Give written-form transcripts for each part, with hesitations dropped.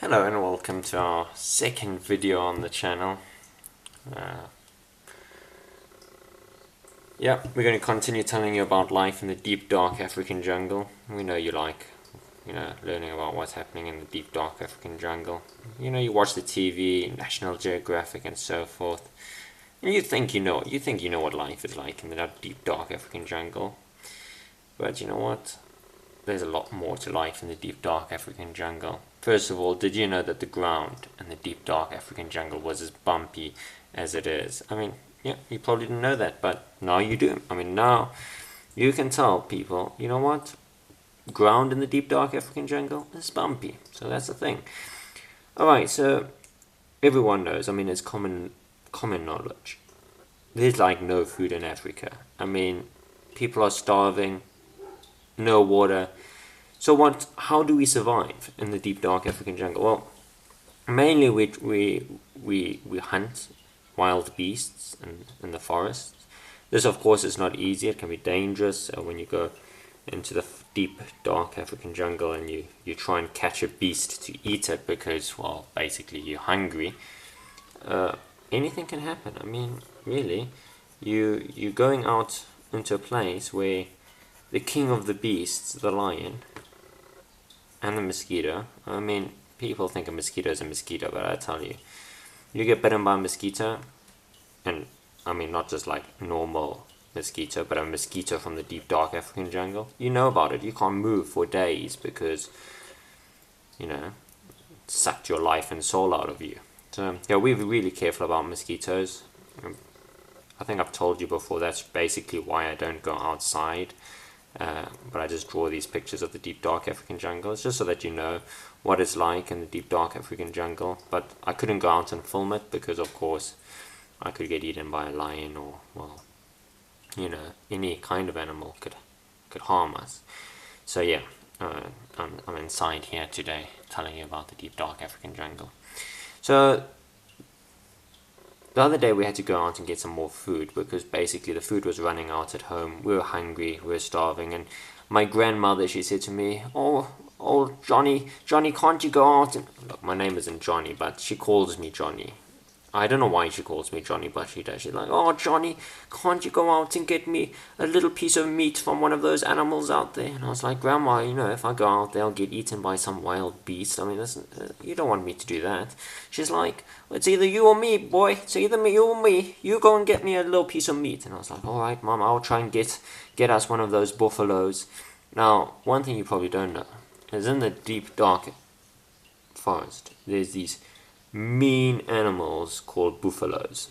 Hello and welcome to our second video on the channel. We're going to continue telling you about life in the deep dark African jungle. We know you like, learning about what's happening in the deep dark African jungle. You watch the TV, National Geographic and so forth. And you think you know what life is like in the deep dark African jungle. But you know what? There's a lot more to life in the deep dark African jungle. First of all, did you know that the ground in the deep dark African jungle was as bumpy as it is? I mean, yeah, you probably didn't know that, but now you do. I mean, now you can tell people, you know what? Ground in the deep dark African jungle is bumpy. So that's the thing. Alright, so everyone knows, I mean, it's common knowledge. There's like no food in Africa. I mean, people are starving, no water. So how do we survive in the deep dark African jungle? Well, mainly we hunt wild beasts in the forest. This of course is not easy, it can be dangerous when you go into the deep dark African jungle and you try and catch a beast to eat it because, well, basically you're hungry. Anything can happen. I mean, really, you're going out into a place where the king of the beasts, the lion, and the mosquito. I mean, people think a mosquito is a mosquito, but I tell you, you get bitten by a mosquito, and I mean not just like normal mosquito, but a mosquito from the deep dark African jungle. You know about it. You can't move for days because, it sucked your life and soul out of you. So yeah, we're really careful about mosquitoes. I think I've told you before, that's basically why I don't go outside. But I just draw these pictures of the deep dark African jungle. It's just so that you know what it's like in the deep dark African jungle. But I couldn't go out and film it because, of course, I could get eaten by a lion or, well, any kind of animal could harm us. So yeah, I'm inside here today telling you about the deep dark African jungle. So the other day we had to go out and get some more food because basically the food was running out at home. We were hungry, we were starving, and my grandmother, she said to me, oh Johnny, can't you go out? And look, my name isn't Johnny, but she calls me Johnny. I don't know why she calls me Johnny, but she does. She's like, oh Johnny, can't you go out and get me a little piece of meat from one of those animals out there? And I was like, Grandma, if I go out there, I'll get eaten by some wild beast. I mean, you don't want me to do that. She's like, well, it's either you or me, boy. It's either you or me. You go and get me a little piece of meat. And I was like, all right, Mom, I'll try and get us one of those buffaloes. Now, one thing you probably don't know is in the deep, dark forest, there's these mean animals called buffaloes.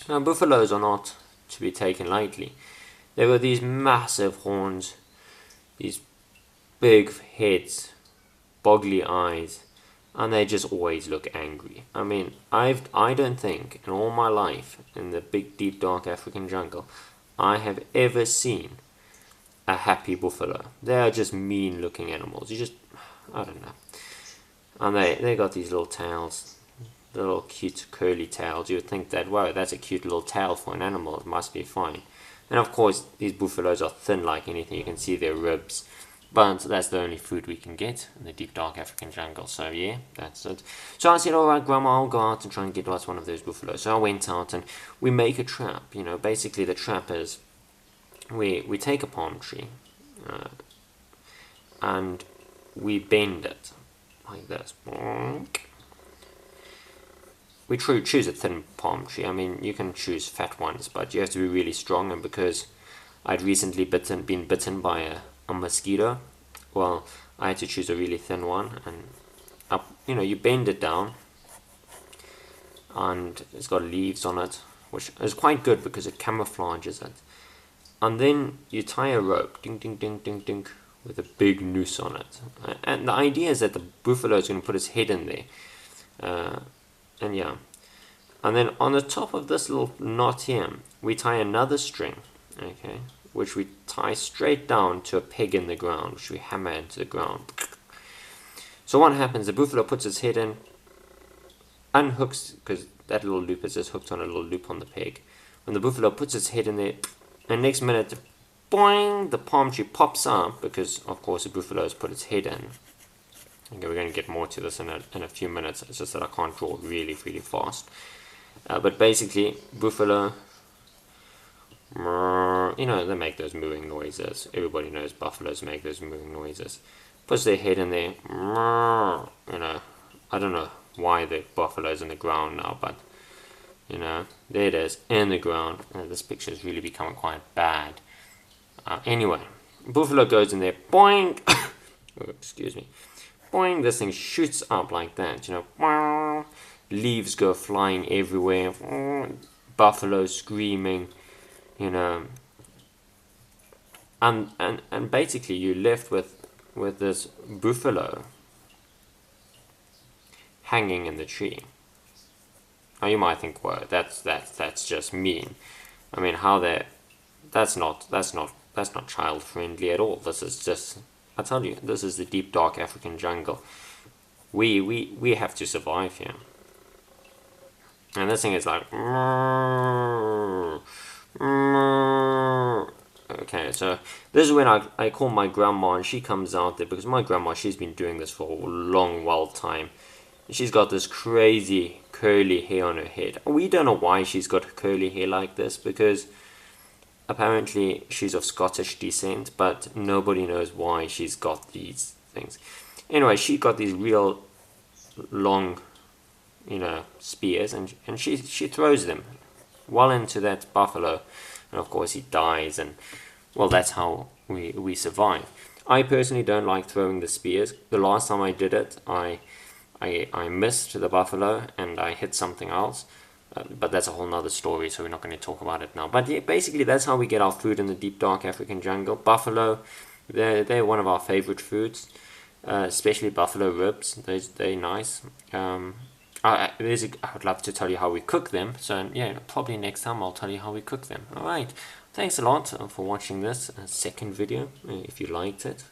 Now, buffaloes are not to be taken lightly. They've got these massive horns, these big heads, boggly eyes, and they just always look angry. I mean, I don't think in all my life in the big, deep, dark African jungle I have ever seen a happy buffalo. They are just mean-looking animals. I don't know. And they got these little tails, the little cute curly tails. You would think that, wow, that's a cute little tail for an animal. It must be fine. And of course, these buffaloes are thin like anything. You can see their ribs. But that's the only food we can get in the deep dark African jungle. So yeah, that's it. So I said, all right, Grandma, I'll go out and try and get us one of those buffaloes. So I went out and we make a trap. Basically the trap is we take a palm tree and we bend it like this. We choose a thin palm tree. I mean, you can choose fat ones, but you have to be really strong. And because I'd recently been bitten by a mosquito, well, I had to choose a really thin one. And you bend it down, and it's got leaves on it, which is quite good because it camouflages it. And then you tie a rope, ding, ding, ding, ding, ding, with a big noose on it. And the idea is that the buffalo is going to put its head in there. And then on the top of this little knot here, we tie another string, okay, which we tie straight down to a peg in the ground, which we hammer into the ground. So what happens, the buffalo puts its head in, unhooks, because that little loop is just hooked on a little loop on the peg. When the buffalo puts its head in there, and next minute, boing, the palm tree pops out because, of course, the buffalo has put its head in. Okay, we're going to get more to this in a few minutes. It's just that I can't draw really fast. But basically, buffalo, you know, they make those mooing noises. Everybody knows buffaloes make those mooing noises. Puts their head in there, you know. I don't know why the buffalo's in the ground now, but you know, there it is in the ground. This picture is really becoming quite bad. Anyway, buffalo goes in there, boing. Oh, excuse me, boing. This thing shoots up like that, you know. Leaves go flying everywhere. Buffalo screaming, you know. And basically you're left with this buffalo hanging in the tree. Now you might think, well, that's just mean. I mean, how that's not child friendly at all. This is just, I tell you, this is the deep dark African jungle. We have to survive here. And this thing is like, okay, so this is when I call my grandma, and she comes out there, because my grandma, she's been doing this for a long, wild time. She's got this crazy curly hair on her head. We don't know why she's got curly hair like this, because apparently she's of Scottish descent, but nobody knows why she's got these things. Anyway, she got these real long, you know, spears, and she throws them well into that buffalo, and of course he dies, and well, that's how we survive. I personally don't like throwing the spears. The last time I did it, I missed the buffalo and I hit something else, but that's a whole nother story, so we're not going to talk about it now. But yeah, basically that's how we get our food in the deep dark African jungle. Buffalo, they're one of our favorite foods, especially buffalo ribs. They're nice. I would love to tell you how we cook them, so yeah, probably next time I'll tell you how we cook them. Alright, thanks a lot for watching this second video. If you liked it,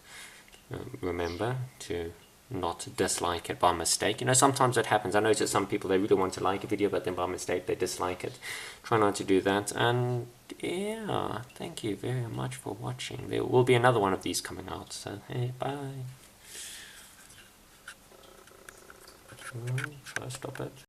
remember to not dislike it by mistake. You know, sometimes it happens. I notice some people, they really want to like a video, but then by mistake they dislike it. Try not to do that. And yeah, thank you very much for watching. There will be another one of these coming out, so hey, bye. Shall I stop it?